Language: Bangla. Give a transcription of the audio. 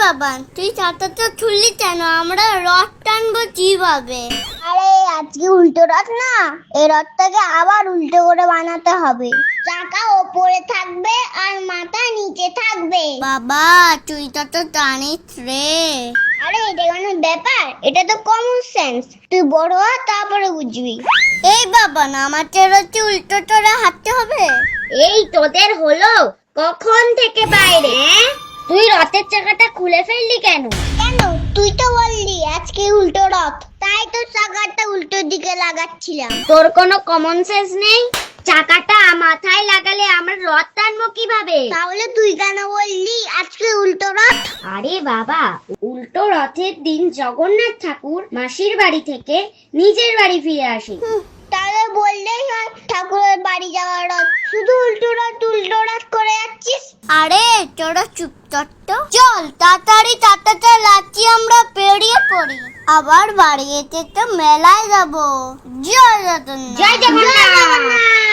বাবা, তুই চাটাটা তুললি কেন? আমরা রথ টানবো কিভাবে? আরে আজকে উল্টো রথ না, এই রথটাকে আবার উল্টো করে বানাতে হবে। চাকা ওপরে থাকবে আর মাথা নিচে থাকবে। বাবা, তুই তো জানিস রে। আরে এটা কোনো ব্যাপার? এটা তো কমন সেন্স। তুই বড় হ, তারপরে বুঝবি। এই বাবা, না আমাদের হচ্ছে উল্টো করে হাঁটতে হবে। এই তোদের হলো কখন থেকে বাইরে? তুই রথের চাকাটা খুলে ফেললি কেন? কেন? তুই তো বললি আজকে উল্টো রথ, তাই তো চাকাটা উল্টো দিকে লাগাচ্ছিলাম। তোর কোনো কমন সেন্স নেই? চাকাটা মাথায় লাগালে আমরা রথ টানবো কিভাবে? তাহলে তুই কেন বললি আজকে উল্টো রথ? আরে বাবা, উল্টো রথের দিন জগন্নাথ ঠাকুর মাসির বাড়ি থেকে নিজের বাড়ি ফিরে আসে। তাহলে বললেই হয় ঠাকুরের বাড়ি যাওয়ার রথ। শুধু উল্টো রথ করে যাচ্ছিস। আরে তোরা চুপ কর তো। চল তাড়াতাড়ি চাটাটা লাচ্ছি, আমরা পেরিয়ে পড়ি। আবার বাড়ি যেতে তো মেলায় যাবো। জয় জগন্নাথ। জয় জগন্নাথ।